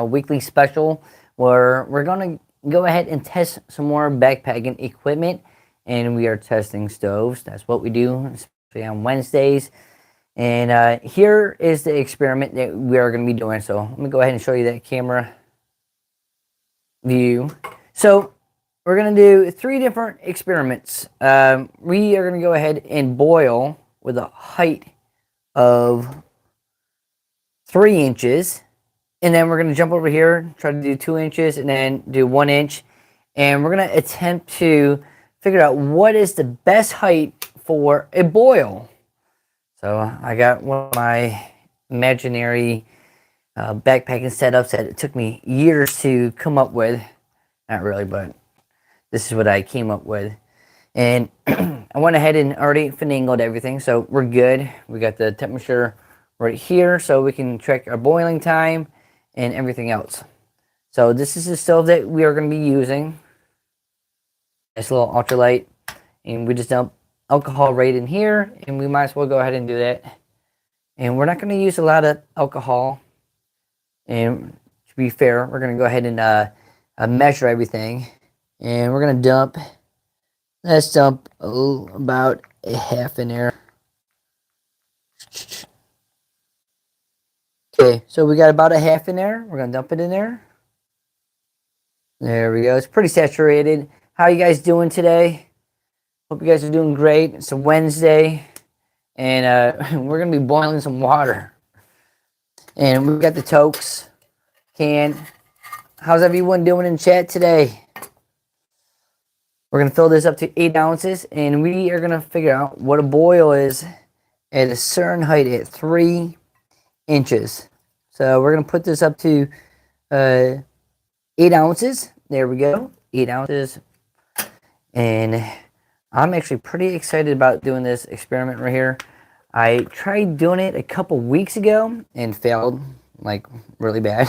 weekly special where we're going to go ahead and test some more backpacking equipment. And we are testing stoves. That's what we do, especially on Wednesdays. And here is the experiment that we are going to be doing. So let me go ahead and show you that camera view. So we're going to do 3 different experiments. We are going to go ahead and boil with a height of 3 inches. And then we're going to jump over here, try to do 2 inches, and then do 1 inch. And we're going to attempt to figure out what is the best height for a boil. So I got one of my imaginary backpacking setups that it took me years to come up with. Not really, but this is what I came up with. And I went ahead and already finagled everything, so we're good. We got the temperature right here, so we can track our boiling time and everything else. So this is the stove that we are going to be using. It's a little ultralight, and we just dump alcohol right in here, and we might as well go ahead and do that. And we're not going to use a lot of alcohol. And to be fair, we're going to go ahead and measure everything, and we're going to dump. Let's dump about a half in there. Okay, so we got about a half in there. We're going to dump it in there. There we go. It's pretty saturated. How you guys doing today? Hope you guys are doing great. It's a Wednesday, and we're going to be boiling some water. And we got the Tokes can. How's everyone doing in chat today? We're going to fill this up to 8 ounces, and we are going to figure out what a boil is at a certain height at 3 inches. So we're going to put this up to 8 ounces. There we go, 8 ounces. And I'm actually pretty excited about doing this experiment right here. I tried doing it a couple weeks ago and failed like really bad.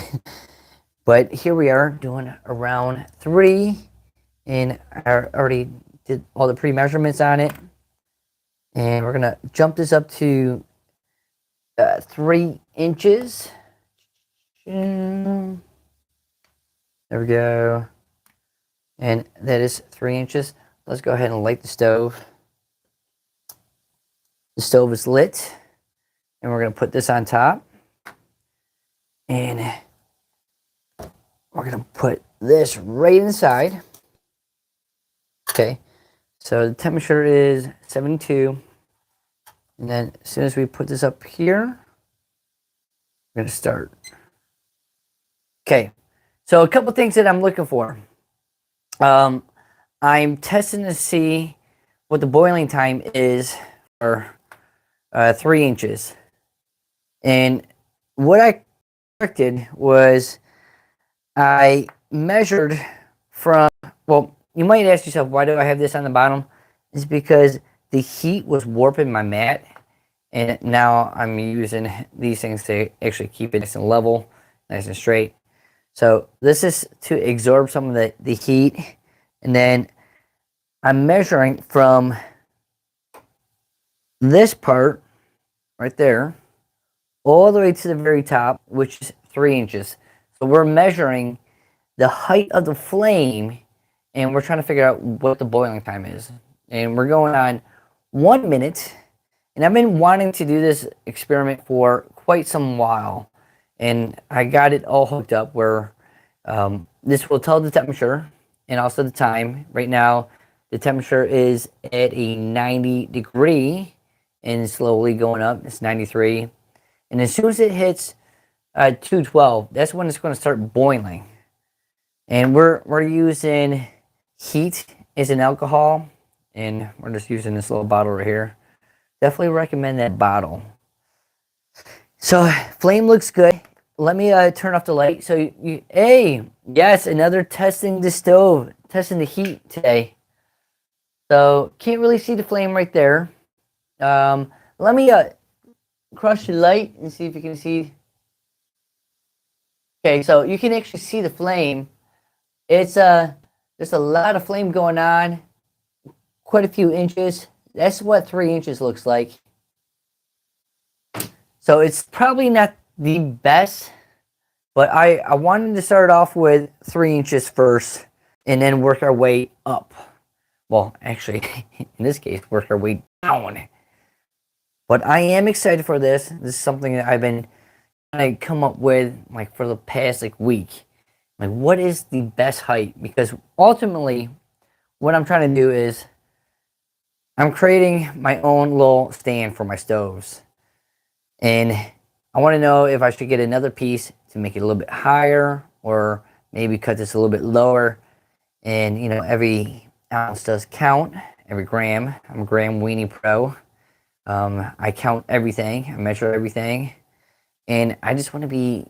But here we are doing around 3, and I already did all the pre-measurements on it. And we're going to jump this up to 3 inches. There we go. And that is 3 inches. Let's go ahead and light the stove. The stove is lit. And we're going to put this on top. And we're going to put this right inside. Okay. So the temperature is 72. And then as soon as we put this up here, we're going to start. Okay. So a couple things that I'm looking for. I'm testing to see what the boiling time is for 3 inches. And what I corrected was I measured from, well, you might ask yourself, why do I have this on the bottom? It's because the heat was warping my mat, and now I'm using these things to actually keep it nice and level, nice and straight. So this is to absorb some of the heat, and then I'm measuring from this part right there all the way to the very top, which is 3 inches. So we're measuring the height of the flame, and we're trying to figure out what the boiling time is. And we're going on 1 minute. And I've been wanting to do this experiment for quite some while. And I got it all hooked up where this will tell the temperature and also the time. Right now, the temperature is at a 90 degree and slowly going up. It's 93. And as soon as it hits 212, that's when it's going to start boiling. And we're using heat as an alcohol, and we're just using this little bottle right here. Definitely recommend that bottle. So flame looks good. Let me turn off the light. So hey, yes, another testing the stove, testing the heat today. So can't really see the flame right there. Let me crush the light and see if you can see. Okay, so you can actually see the flame. It's there's a lot of flame going on, quite a few inches. That's what 3 inches looks like. So it's probably not the best But I wanted to start off with 3 inches first and then work our way up. Well, actually, in this case, work our way down. But I am excited for this. This is something that I've been trying to come up with like for the past like week. Like, what is the best height? Because ultimately, what I'm trying to do is I'm creating my own little stand for my stoves. And I want to know if I should get another piece to make it a little bit higher or maybe cut this a little bit lower. And, you know, every ounce does count, every gram. I'm a gram weenie pro. I count everything, I measure everything. And I just want to be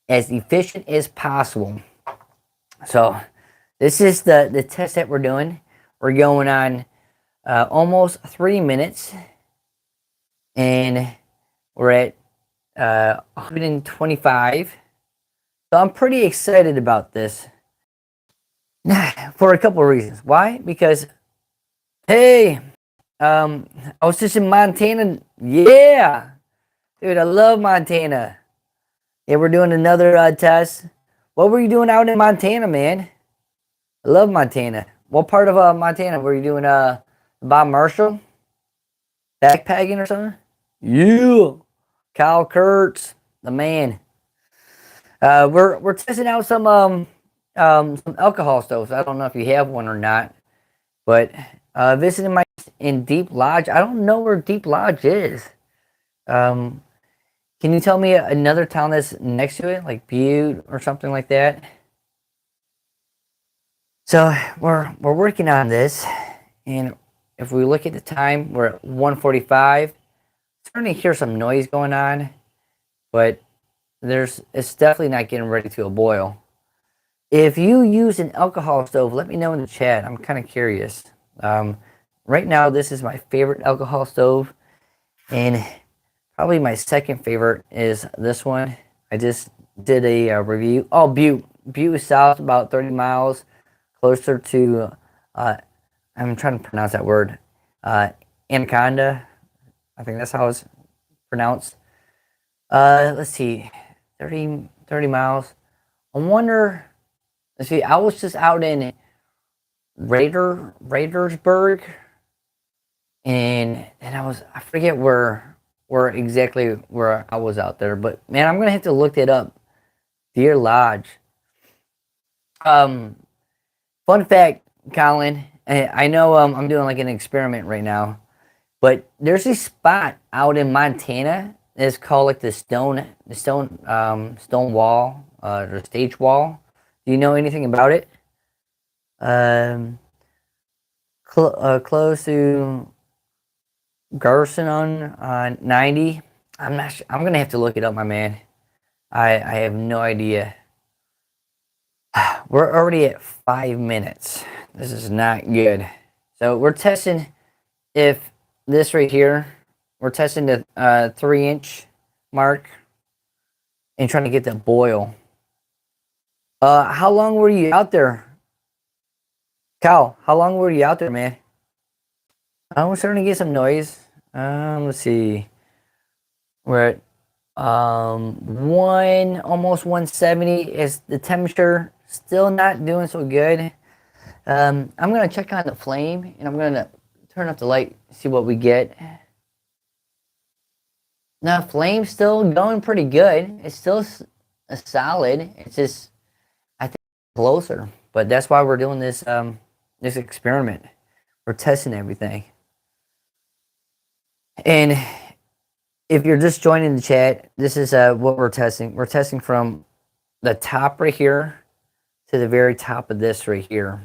as efficient as possible. So this is the test that we're doing. We're going on almost 3 minutes. And we're at 125. So I'm pretty excited about this for a couple of reasons. Why? Because, hey, I was just in Montana. Yeah, dude, I love Montana. Yeah, we're doing another test. What were you doing out in Montana, man? I love Montana. What part of Montana were you doing? Bob Marshall, backpacking or something? Yeah, Kyle Kurtz, the man. We're testing out some alcohol stoves. I don't know if you have one or not, but visiting my in Deep Lodge. I don't know where Deep Lodge is. Can you tell me another town that's next to it, like Butte or something like that? So we're working on this, and if we look at the time, we're at 1:45. Starting to hear some noise going on, but it's definitely not getting ready to a boil. If you use an alcohol stove, let me know in the chat. I'm kind of curious. Right now, this is my favorite alcohol stove, and probably my second favorite is this one. I just did a review. Oh, Butte. Butte is south about 30 miles, closer to, I'm trying to pronounce that word, Anaconda. I think that's how it's pronounced. Let's see, 30 miles. I wonder, let's see, I was just out in Raidersburg, and I forget where exactly where I was out there, but man, I'm gonna have to look that up. Deer Lodge. Fun fact, Colin. I know I'm doing like an experiment right now, but there's a spot out in Montana that's called like stone wall, or stage wall. Do you know anything about it? Um, close to Garson on 90. I'm not sure. I'm gonna have to look it up, my man. I have no idea. We're already at 5 minutes. This is not good. So we're testing if this right here, we're testing the 3 inch mark and trying to get the boil. How long were you out there? Cal, how long were you out there, man? We're starting to get some noise. Let's see. We're at almost 170. Is the temperature still not doing so good? I'm gonna check on the flame and I'm gonna turn off the light, see what we get. Now, flame's still going pretty good. It's still a solid. It's just, I think, closer. But that's why we're doing this experiment. We're testing everything. And if you're just joining the chat, this is what we're testing. We're testing from the top right here to the very top of this right here.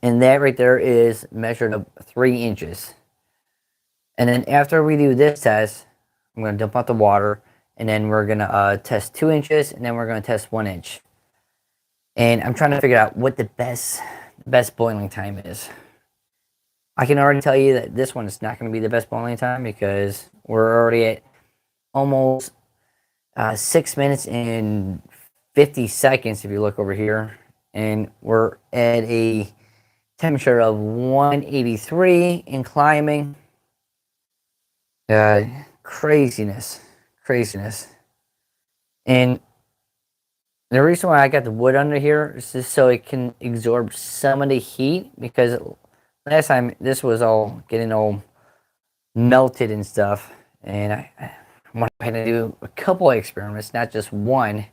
And that right there is measured of 3 inches. And then after we do this test, I'm going to dump out the water, and then we're going to test 2 inches, and then we're going to test 1 inch. And I'm trying to figure out what the best boiling time is. I can already tell you that this one is not going to be the best boiling time because we're already at almost 6 minutes and 50 seconds if you look over here. And we're at a temperature of 183 and climbing. Craziness. And The reason why I got the wood under here is just so it can absorb some of the heat, because last time this was all getting all melted and stuff, and I went ahead and do a couple of experiments, not just one.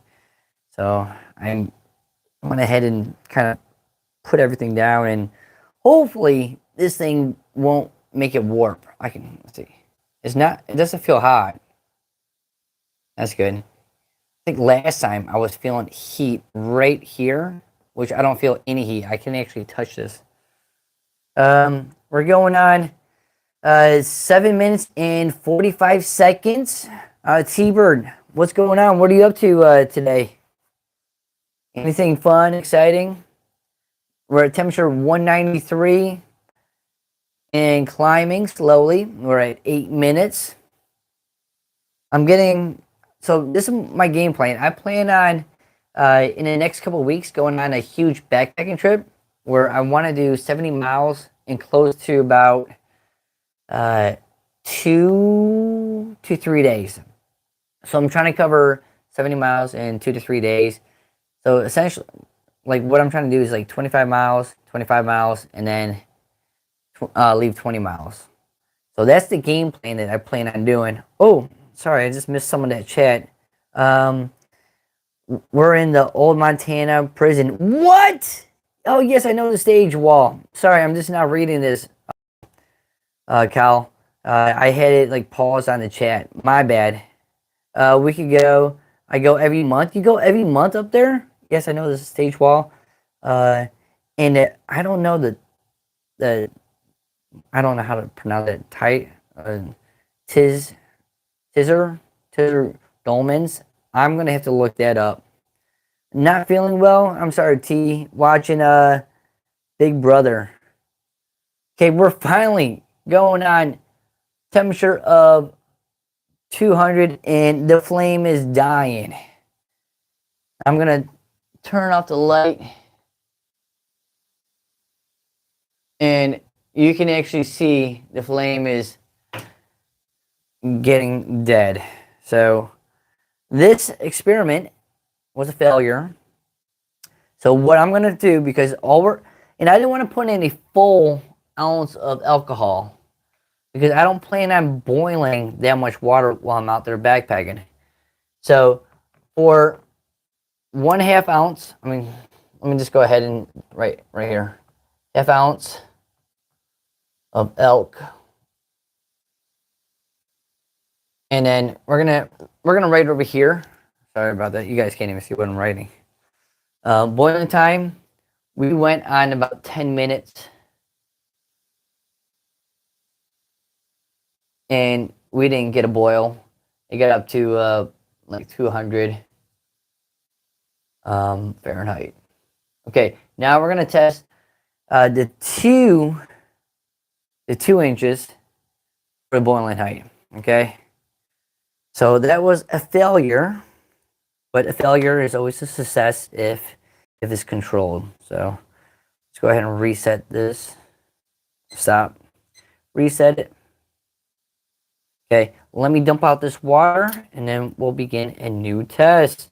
So I went ahead and kind of put everything down, and hopefully this thing won't make it warp. Let's see. It's not. It doesn't feel hot. That's good. I think last time I was feeling heat right here, which I don't feel any heat. I can actually touch this. We're going on 7 minutes and 45 seconds. T-Bird, what's going on? What are you up to today? Anything fun, exciting? We're at temperature 193 and climbing slowly. We're at 8 minutes. So this is my game plan. I plan on, in the next couple of weeks, going on a huge backpacking trip where I want to do 70 miles in close to about 2 to 3 days. So I'm trying to cover 70 miles in 2 to 3 days. So essentially, like what I'm trying to do is like 25 miles, and then leave 20 miles. So that's the game plan that I plan on doing. Oh, sorry, I just missed some of that chat. We're in the old Montana prison. What? Oh, yes, I know the stage wall. Sorry, I'm just not reading this, Cal. I had it like paused on the chat. My bad. We could go. I go every month. You go every month up there? Yes, I know there's a stage wall. And I don't know the I don't know how to pronounce it. Tizzer Dolmens. I'm gonna have to look that up. Not feeling well. I'm sorry, T. Watching Big Brother. Okay, we're finally going on temperature of 200, and the flame is dying. I'm gonna turn off the light, and you can actually see the flame is getting dead. So this experiment was a failure. So what I'm gonna do, because and I didn't want to put in a full ounce of alcohol, because I don't plan on boiling that much water while I'm out there backpacking. So for 1/2 ounce, let me just go ahead and right here, 1/2 ounce of elk, and then we're gonna write over here. Sorry about that. You guys can't even see what I'm writing. Boiling time, we went on about 10 minutes. And we didn't get a boil. It got up to like 200 Fahrenheit. Okay, now we're gonna test the 2 inches for the boiling height. Okay, so that was a failure, but a failure is always a success if it's controlled. So let's go ahead and reset this. Stop. Reset it. Okay, let me dump out this water, and then we'll begin a new test.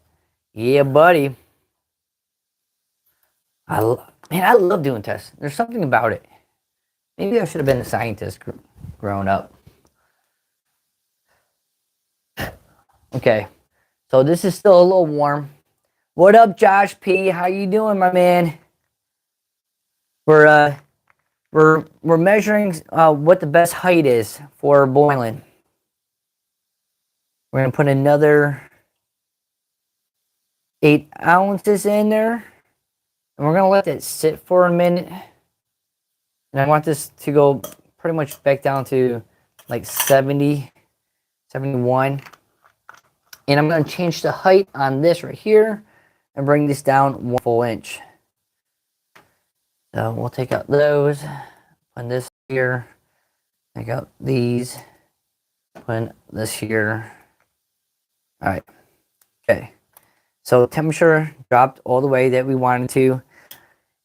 Yeah, buddy. I love doing tests. There's something about it. Maybe I should have been a scientist growing up. Okay, so this is still a little warm. What up, Josh P? How you doing, my man? We're measuring what the best height is for boiling. We're gonna put another 8 ounces in there, and we're gonna let that sit for a minute. And I want this to go pretty much back down to like 70, 71. And I'm going to change the height on this right here and bring this down 1 full inch. So we'll take out those, put this here, take out these, put this here. All right. Okay. So temperature dropped all the way that we wanted to.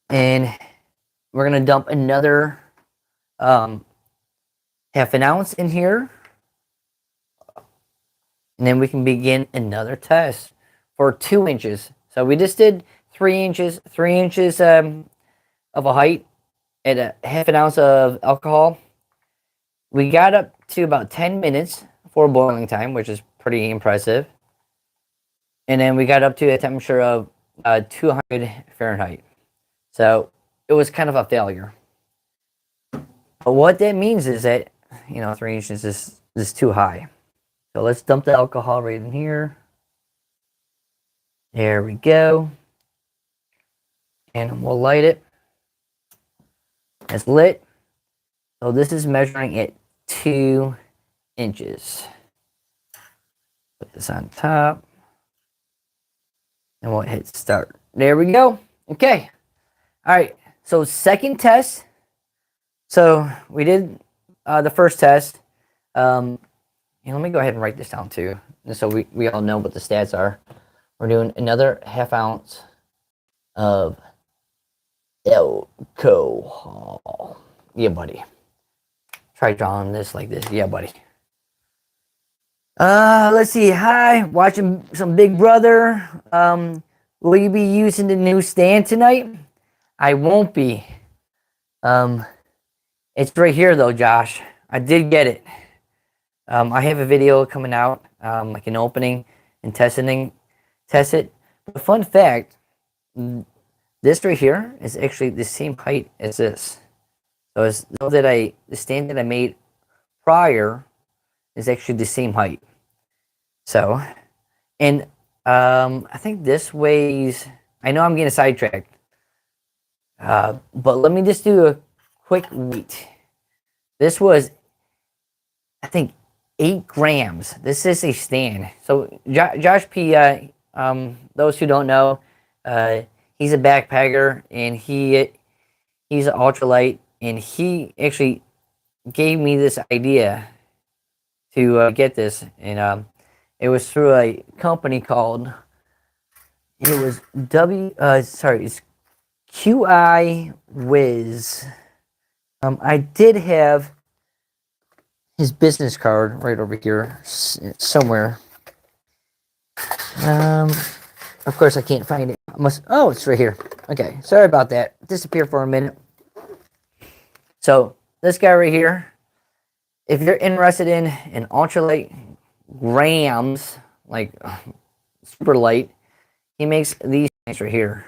And we're going to dump another 1/2 ounce in here. And then we can begin another test for 2 inches. So we just did 3 inches, 3 inches of a height at a half an ounce of alcohol. We got up to about 10 minutes for boiling time, which is pretty impressive. And then we got up to a temperature of 200 Fahrenheit. So it was kind of a failure. But what that means is that, 3 inches is too high. So let's dump the alcohol right in here. There we go. And we'll light it. It's lit. So this is measuring at 2 inches. Put this on top. And we'll hit start. There we go. Okay. All right. So second test. So we did the first test. And let me go ahead and write this down too, so we all know what the stats are. We're doing another half ounce of alcohol. Yeah, buddy. Try drawing this like this. Yeah, buddy. Let's see. Hi, watching some Big Brother. Will you be using the new stand tonight? I won't be. It's right here though, Josh. I did get it. I have a video coming out, like an opening and test it. But fun fact, this right here is actually the same height as this. So the stand that I made prior is actually the same height. So, and I think this weighs, I know I'm getting sidetracked, but let me just do a quick weight. This was, I think, 8 grams. This is a stand. So Josh P, those who don't know, he's a backpacker, and he's an ultralight, and he actually gave me this idea to get this, and it was through a company called, it's QI Wiz. I did have his business card right over here somewhere. Of course I can't find it. Oh, it's right here. Okay, sorry about that. Disappeared for a minute. So this guy right here, if you're interested in an ultralight grams, like super light, he makes these things right here.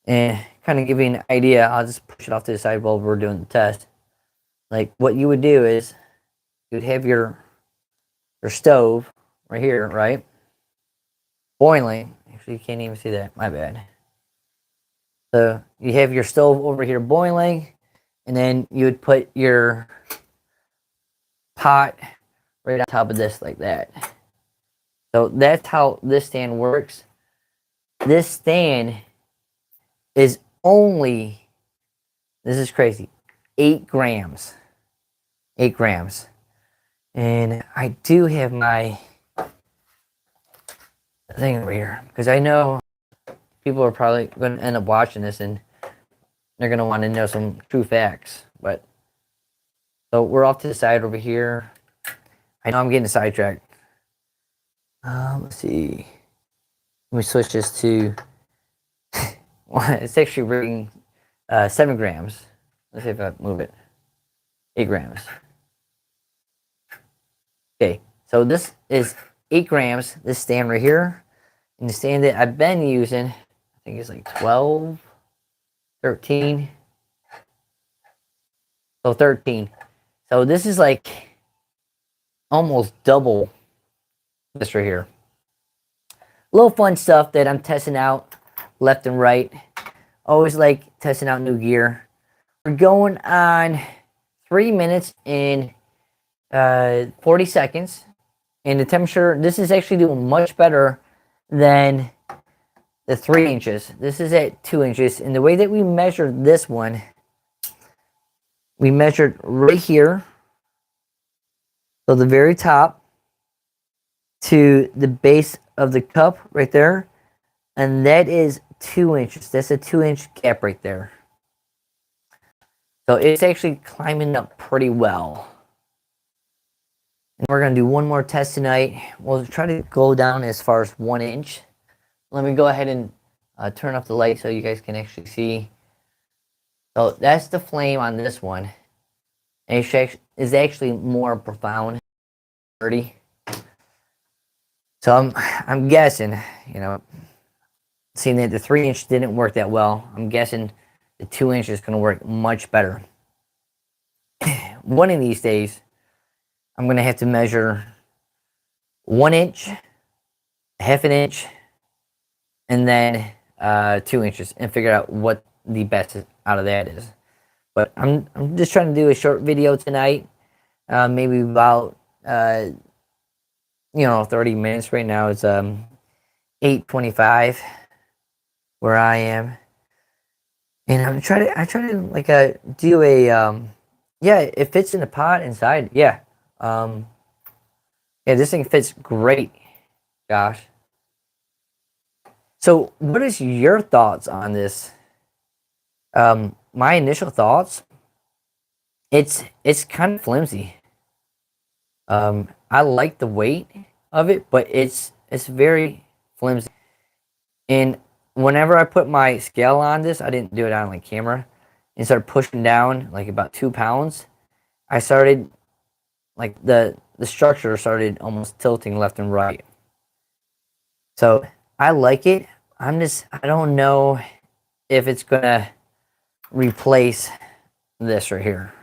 And kind of give you an idea, I'll just push it off to the side while we're doing the test. Like what you would do is you'd have your stove right here, right? Boiling. Actually, you can't even see that. My bad. So you have your stove over here boiling, and then you would put your pot right on top of this like that. So that's how this stand works. This stand is only, this is crazy, 8 grams. 8 grams. And I do have my thing over here, because I know people are probably going to end up watching this and they're going to want to know some true facts. But so we're off to the side over here. I know I'm getting sidetracked. Let's see. Let me switch this to it's actually reading 7 grams. Let's see if I move it. 8 grams. Okay, so this is 8 grams, this stand right here. And the stand that I've been using, I think it's like 12, 13. So 13. So this is like almost double this right here. Little fun stuff that I'm testing out left and right. Always like testing out new gear. We're going on 3 minutes and 40 seconds. And the temperature, this is actually doing much better than the 3 inches. This is at 2 inches. And the way that we measured this one, we measured right here. So the very top to the base of the cup right there. And that is 2 inches. That's a 2-inch gap right there. So it's actually climbing up pretty well. And we're going to do one more test tonight. We'll try to go down as far as 1 inch. let me go ahead and turn off the light so you guys can actually see. So that's the flame on this one. And it is actually more profound, 30. So I'm guessing, you know, seeing that the 3-inch didn't work that well, I'm guessing the 2-inch is going to work much better. One of these days, I'm going to have to measure 1 inch, half an inch, and then 2 inches, and figure out what the best out of that is. But I'm just trying to do a short video tonight, maybe about 30 minutes. Right now it's 8:25 where I am, and I try to like do a yeah, it fits in the pot inside. Yeah, yeah, this thing fits great, Josh. So, what is your thoughts on this? My initial thoughts, it's kind of flimsy. I like the weight of it, but it's very flimsy. And whenever I put my scale on this, I didn't do it on like camera, and started pushing down like about 2 pounds. I started like the structure started almost tilting left and right. So I like it. I don't know if it's gonna replace this right here,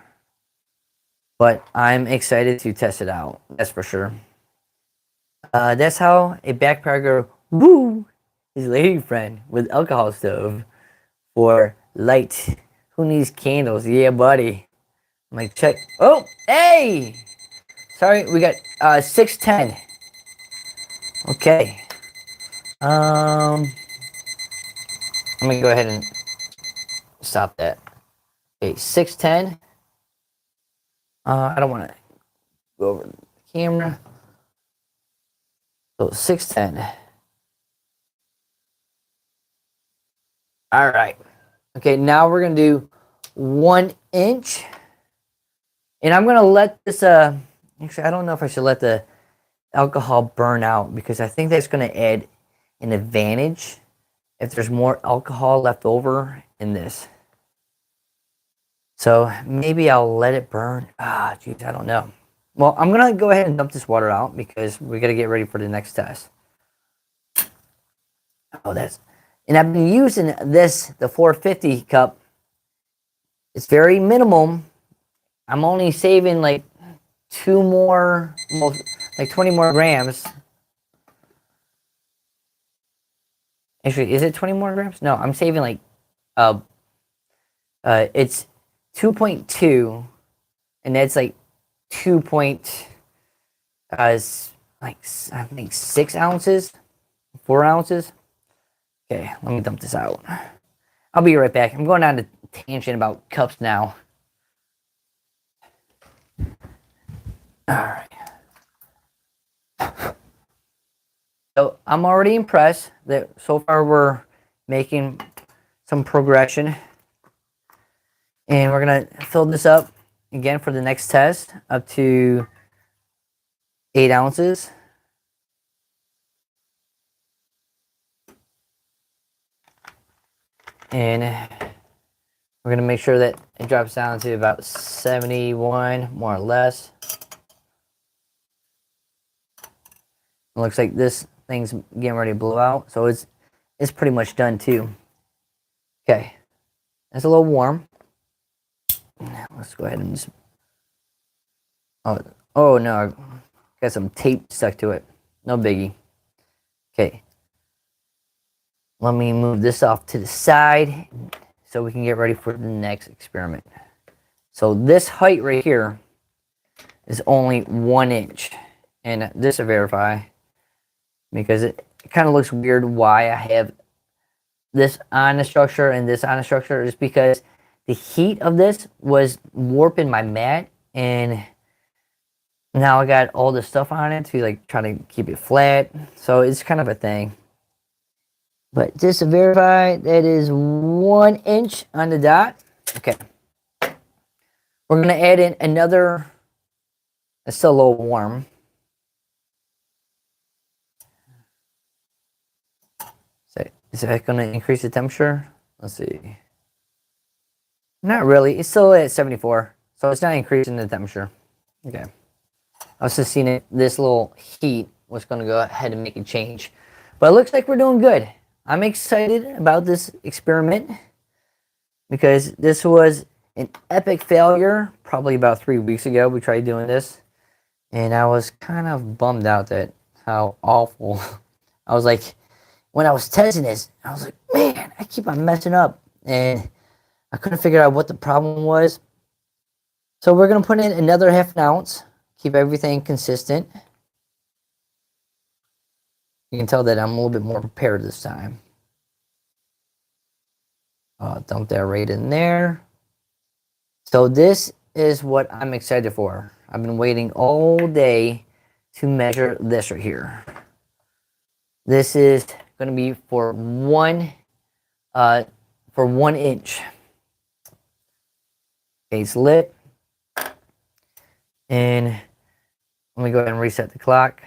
but I'm excited to test it out. That's for sure. That's how a backpacker woo his lady friend with alcohol stove for light. Who needs candles? Yeah, buddy. I'm like, check. Oh, hey! Sorry, we got 610. Okay. I'm gonna go ahead and stop that. Okay, 610. I don't want to go over the camera. So 610. All right. Okay, now we're gonna do 1 inch, and I'm gonna let this. Actually, I don't know if I should let the alcohol burn out, because I think that's gonna add an advantage if there's more alcohol left over in this. So maybe I'll let it burn. Geez, I don't know. Well, I'm gonna go ahead and dump this water out because we gotta get ready for the next test. Oh, and I've been using the 450 cup. It's very minimum. I'm only saving like 20 more grams. Actually, is it 20 more grams? No, I'm saving like, it's 2.2, and that's like 2 like I think 6 ounces, 4 ounces. Okay, let me dump this out. I'll be right back. I'm going on a tangent about cups now. All right. So I'm already impressed that so far we're making some progression. And we're going to fill this up again for the next test up to 8 ounces. And we're going to make sure that it drops down to about 71, more or less. It looks like this thing's getting ready to blow out, so it's pretty much done too. Okay, it's a little warm. Let's go ahead and just. Oh no, got some tape stuck to it. No biggie. Okay, let me move this off to the side so we can get ready for the next experiment. So this height right here is only 1 inch, and this to verify, because it kind of looks weird why I have this on the structure and this on the structure, is because the heat of this was warping my mat, and now I got all this stuff on it to like try to keep it flat. So it's kind of a thing. But just to verify, that is 1 inch on the dot. Okay. We're going to add in another. It's still a little warm. Is that going to increase the temperature? Let's see. Not really. It's still at 74. So it's not increasing the temperature. Okay. I was just seeing it. This little heat was going to go ahead and make a change. But it looks like we're doing good. I'm excited about this experiment because this was an epic failure. Probably about 3 weeks ago we tried doing this. And I was kind of bummed out that how awful. I was like, when I was testing this, I was like, man, I keep on messing up. And I couldn't figure out what the problem was. So we're going to put in another half an ounce. Keep everything consistent. You can tell that I'm a little bit more prepared this time. Dump that right in there. So this is what I'm excited for. I've been waiting all day to measure this right here. This is going to be for 1 inch. Okay, it's lit. And let me go ahead and reset the clock.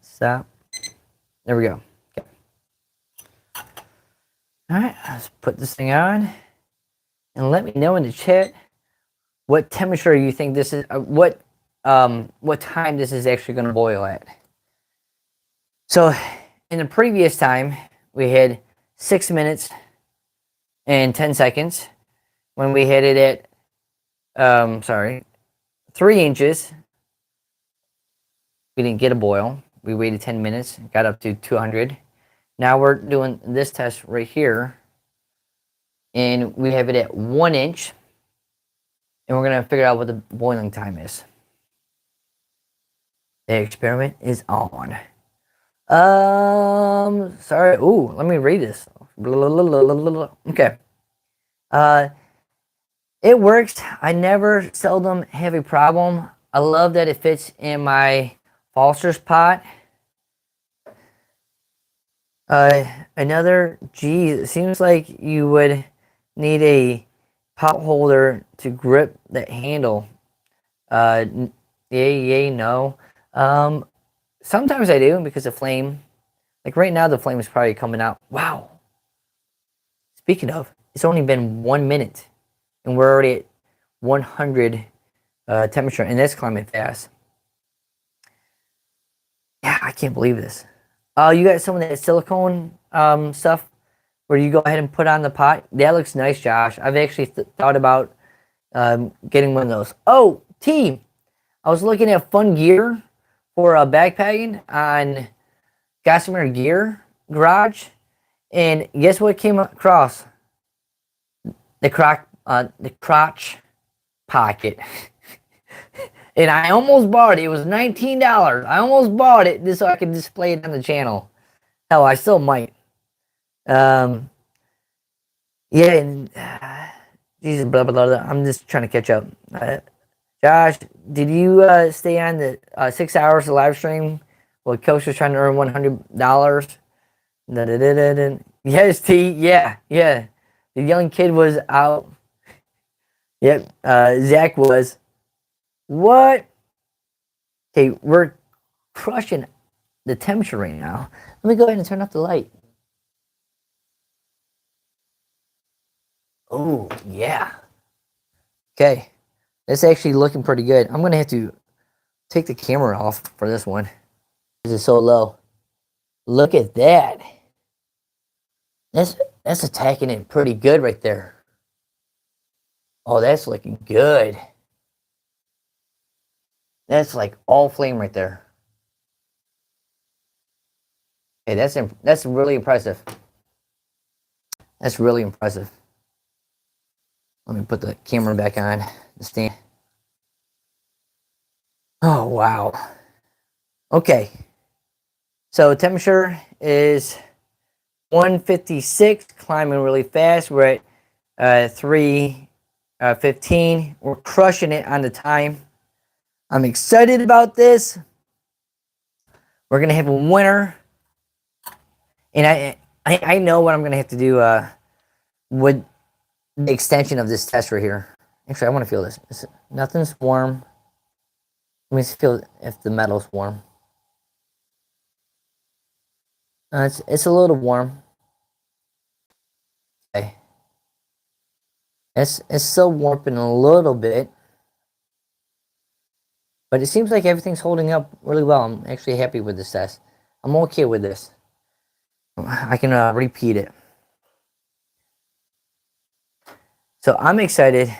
Stop. There we go. Okay. All right, let's put this thing on. And let me know in the chat what temperature you think this is, what time this is actually going to boil at. So in the previous time, we had 6 minutes and 10 seconds when we had it at, 3 inches. We didn't get a boil. We waited 10 minutes, got up to 200. Now we're doing this test right here. And we have it at 1 inch. And we're going to figure out what the boiling time is. The experiment is on. Sorry. Ooh, let me read this. Okay. It works. I never seldom have a problem. I love that it fits in my Foster's pot. Geez, it seems like you would need a pot holder to grip that handle. Yay, no. Sometimes I do because the flame, like right now, the flame is probably coming out. Wow. Speaking of, it's only been 1 minute and we're already at 100 temperature, and that's climbing fast. Yeah, I can't believe this. You got some of that silicone stuff where you go ahead and put on the pot. That looks nice, Josh. I've actually thought about getting one of those. Oh, T, I was looking at Fun Gear for backpacking on Gossamer Gear Garage, and guess what came across? The crotch pocket. And I almost bought it. It was $19. I almost bought it just so I could display it on the channel. Hell, I still might. Yeah, and Jesus, blah, blah, blah, blah. I'm just trying to catch up. Josh, did you stay on the 6 hours of live stream while Coach was trying to earn $100? Yes, T. Yeah. The young kid was out. Yep. Zach was. What? Okay, we're crushing the temperature right now. Let me go ahead and turn off the light. Oh, yeah. Okay. It's actually looking pretty good. I'm going to have to take the camera off for this one. This is so low. Look at that. That's attacking it pretty good right there. Oh, that's looking good. That's like all flame right there. Hey, that's really impressive. That's really impressive. Let me put the camera back on the stand. Oh, wow. Okay. So temperature is 156, climbing really fast. We're at 3:15. We're crushing it on the time. I'm excited about this. We're gonna have a winner, and I know what I'm gonna have to do with the extension of this test right here. Actually, I want to feel this. Nothing's warm. Let me feel if the metal's warm. It's a little warm. Okay. It's still warping a little bit, but it seems like everything's holding up really well. I'm actually happy with this test. I'm okay with this. I can repeat it. So I'm excited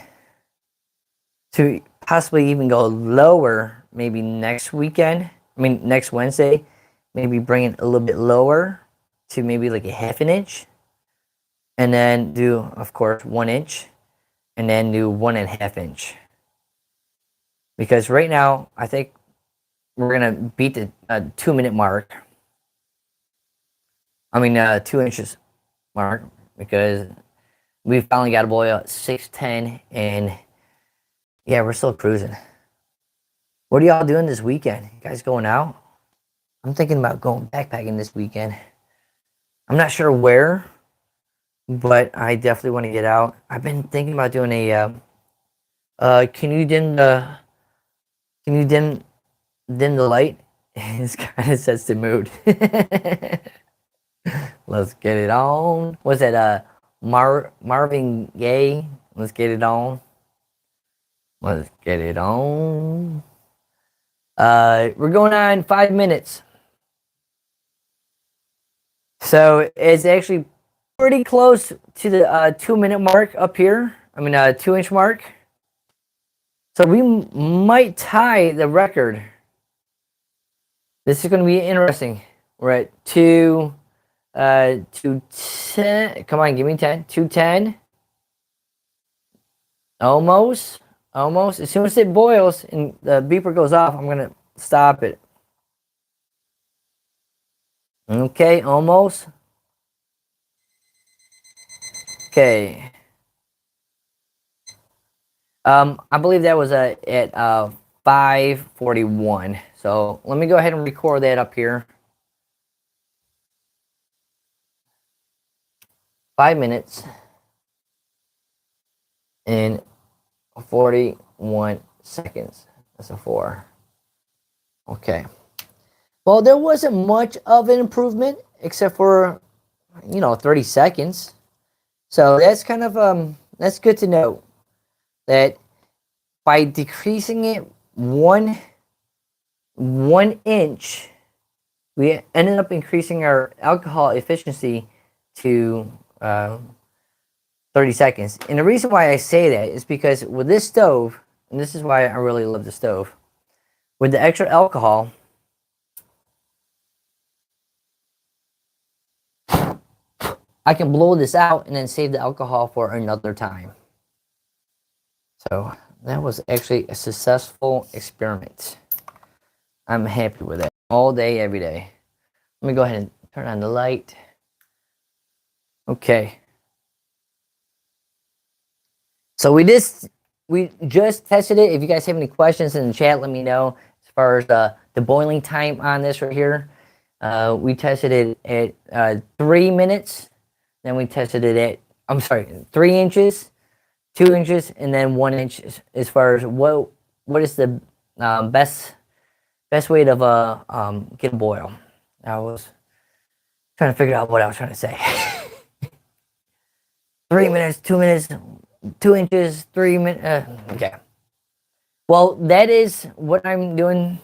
to possibly even go lower maybe next weekend. I mean, next Wednesday. Maybe bring it a little bit lower to maybe like a half an inch. And then do, of course, 1 inch. And then do 1.5 inch. Because right now, I think we're going to beat the 2 minute mark. I mean, 2 inches mark. Because we finally got a boil at 6:10. And yeah, we're still cruising. What are y'all doing this weekend? You guys going out? I'm thinking about going backpacking this weekend. I'm not sure where, but I definitely want to get out. I've been thinking about doing a can you dim the light? It kind of sets the mood. Let's get it on. What's that? Marvin Gaye. Let's get it on. Let's get it on. We're going on 5 minutes. So it's actually pretty close to the 2 minute mark up here. I mean, 2 inch mark. So we might tie the record. This is going to be interesting. We're at 210. Come on, give me 10. 210. Almost. Almost. As soon as it boils and the beeper goes off, I'm going to stop it. Okay, almost. Okay. I believe that was at 5:41. So let me go ahead and record that up here. 5 minutes and 41 seconds. That's a 4. Okay. Well, there wasn't much of an improvement except for 30 seconds. So that's kind of that's good to know that by decreasing it one inch, we ended up increasing our alcohol efficiency to 30 seconds. And the reason why I say that is because with this stove, and this is why I really love the stove, with the extra alcohol, I can blow this out and then save the alcohol for another time. So that was actually a successful experiment. I'm happy with it all day, every day. Let me go ahead and turn on the light. Okay. So we just tested it. If you guys have any questions in the chat, let me know. As far as the boiling time on this right here, we tested it at 3 minutes. Then we tested it at 3 inches, 2 inches, and then 1 inch. As far as what is the best way to get a boil. I was trying to figure out what I was trying to say. 3 minutes, 2 minutes, 2 inches, 3 minutes. Okay. Well, that is what I'm doing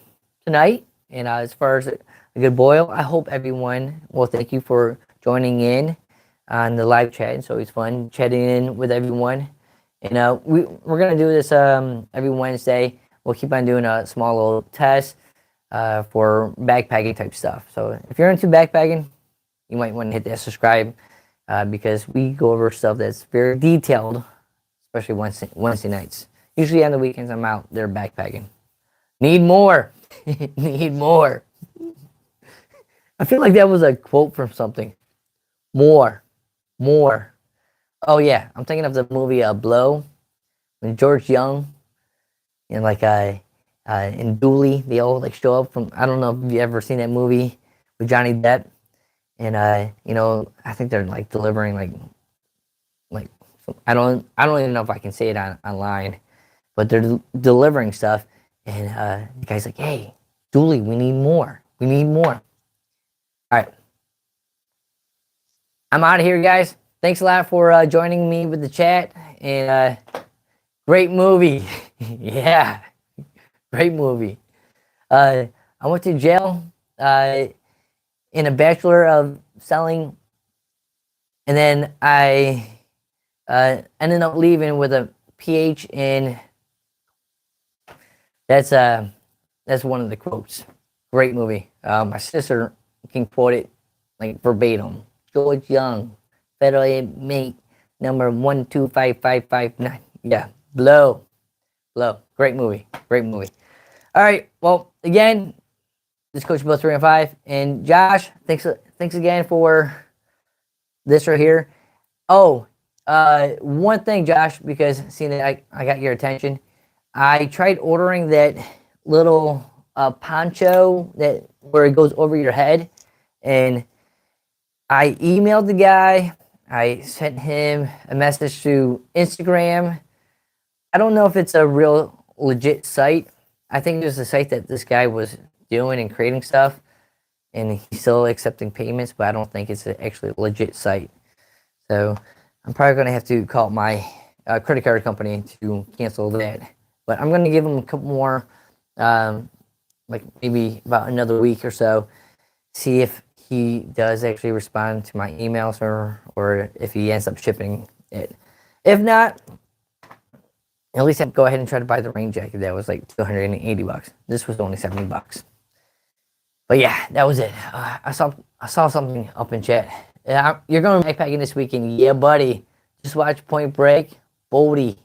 tonight. And as far as a good boil, I hope everyone. Well, thank you for joining in on the live chat. It's always fun chatting in with everyone. And we're gonna do this every Wednesday. We'll keep on doing a small little test for backpacking type stuff. So if you're into backpacking, you might want to hit that subscribe because we go over stuff that's very detailed, especially Wednesday nights. Usually on the weekends, I'm out there backpacking. Need more. Need more. I feel like that was a quote from something. More. Oh yeah, I'm thinking of the movie Blow, when George Young and in Dooley, they all show up from. I don't know if you ever seen that movie with Johnny Depp, and I think they're delivering I don't even know if I can say it online, but they're delivering stuff, and the guy's like, "Hey, Dooley, we need more. We need more." All right, I'm out of here, guys. Thanks a lot for joining me with the chat. And great movie. Yeah, great movie. I went to jail in a Bachelor of Selling, and then I ended up leaving with a PH in. That's one of the quotes. Great movie. My sister can quote it like verbatim. George Young, federal inmate number 125559. Yeah, blow. Great movie. Great movie. All right. Well, again, this is Coach Bill 3 and 5, and Josh, thanks again for this right here. Oh, one thing, Josh, because seeing that I got your attention, I tried ordering that little poncho that where it goes over your head, and I emailed the guy. I sent him a message through Instagram. I don't know if it's a real legit site. I think it was a site that this guy was doing and creating stuff, and he's still accepting payments, but I don't think it's actually a legit site. So I'm probably going to have to call my credit card company to cancel that. But I'm going to give him a couple more, like maybe about another week or so, see if he does actually respond to my emails or if he ends up shipping it. If not, at least I go ahead and try to buy the rain jacket that was like $280. This was only $70. But yeah, that was it. I saw something up in chat. You're going backpacking this weekend? Yeah, buddy. Just watch Point Break. Bodie.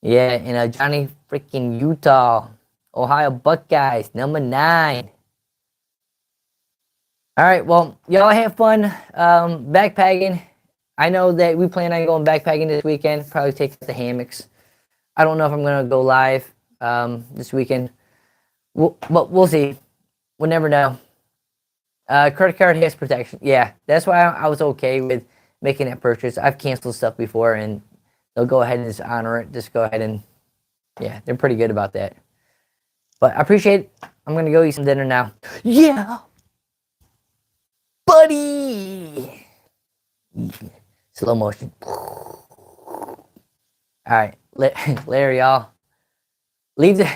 Yeah, in Johnny freaking Utah. Ohio Buckeyes, number 9. All right, well, y'all have fun backpacking. I know that we plan on going backpacking this weekend. Probably take the hammocks. I don't know if I'm going to go live this weekend. But we'll see. We'll never know. Credit card has protection. Yeah, that's why I was okay with making that purchase. I've canceled stuff before, and they'll go ahead and just honor it. Just go ahead and, yeah, they're pretty good about that. But I appreciate it. I'm going to go eat some dinner now. Yeah, buddy. Slow motion. All right, later, y'all. Leave the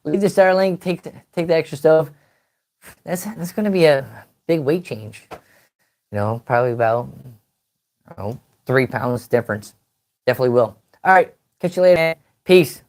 Starlink. Take the extra stuff. That's going to be a big weight change. You know, probably about 3 pounds difference. Definitely will. All right, catch you later, man. Peace.